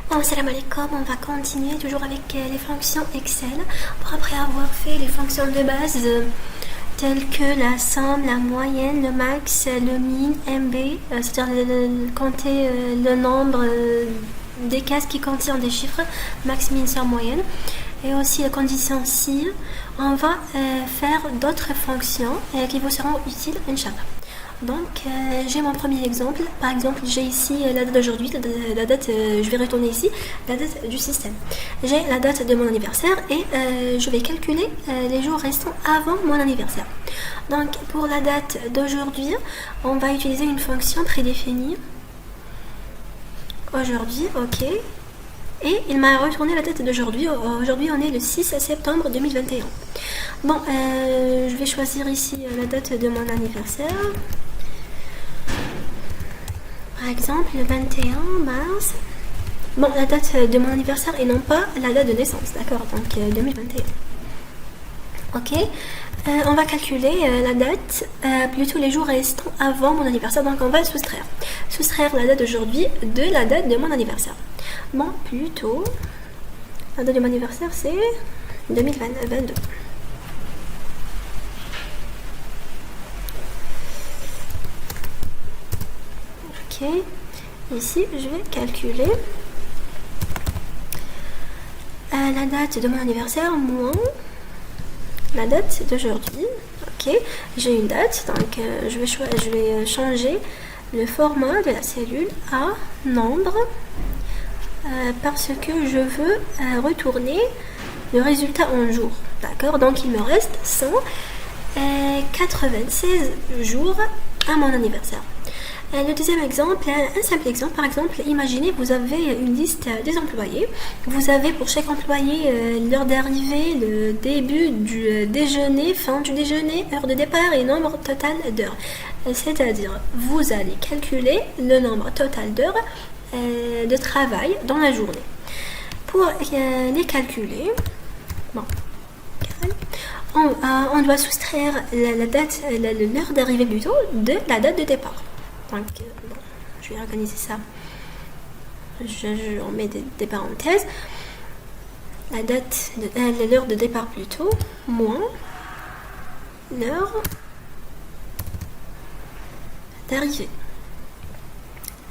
Salam alaikum, on va continuer toujours avec les fonctions Excel. Après avoir fait les fonctions de base telles que la somme, la moyenne, le max, le min, MB, c'est-à-dire compter le nombre des cases qui contiennent des chiffres, max, min, somme, moyenne, et aussi la condition si, on va faire d'autres fonctions qui vous seront utiles, Inch'Allah. Donc j'ai mon premier exemple. Par exemple, j'ai ici la date d'aujourd'hui, la date, je vais retourner ici, la date du système. J'ai la date de mon anniversaire et je vais calculer les jours restants avant mon anniversaire. Donc pour la date d'aujourd'hui, on va utiliser une fonction prédéfinie. Aujourd'hui, ok. Et il m'a retourné la date d'aujourd'hui. Aujourd'hui, on est le 6 septembre 2021. Bon, je vais choisir ici la date de mon anniversaire. Par exemple, le 21 mars. Bon, la date de mon anniversaire et non pas la date de naissance, d'accord? Donc 2021. Ok. On va calculer la date, plutôt les jours restants avant mon anniversaire. Donc on va soustraire. Soustraire la date d'aujourd'hui de la date de mon anniversaire. Bon, plutôt, la date de mon anniversaire c'est 2022. Ok, ici je vais calculer la date de mon anniversaire moins la date d'aujourd'hui. Ok, j'ai une date, donc je vais changer le format de la cellule à nombre parce que je veux retourner le résultat en jours. D'accord, donc il me reste 196 jours à mon anniversaire. Le deuxième exemple, un simple exemple, par exemple, imaginez vous avez une liste des employés. Vous avez pour chaque employé l'heure d'arrivée, le début du déjeuner, fin du déjeuner, heure de départ et nombre total d'heures. C'est-à-dire, vous allez calculer le nombre total d'heures de travail dans la journée. Pour les calculer, bon, on doit soustraire l'heure d'arrivée plutôt de la date de départ. Donc, bon, je vais organiser ça. On met des parenthèses. La date, l'heure de départ plutôt, moins l'heure d'arrivée.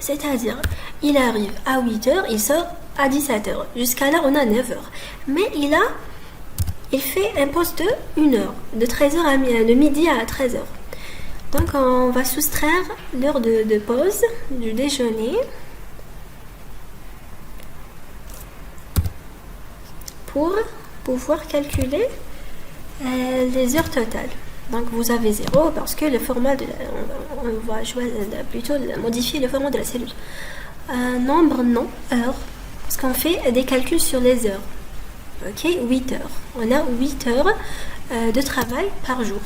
C'est-à-dire, il arrive à 8h, il sort à 17h. Jusqu'à là, on a 9h. Mais il fait un poste de 1 heure, de 13h de midi à 13h. Donc on va soustraire l'heure de pause du déjeuner pour pouvoir calculer les heures totales. Donc vous avez 0 parce que le format on va plutôt modifier le format de la cellule. Nombre non, heure, parce qu'on fait des calculs sur les heures. Ok, 8 heures. On a 8 heures de travail par jour.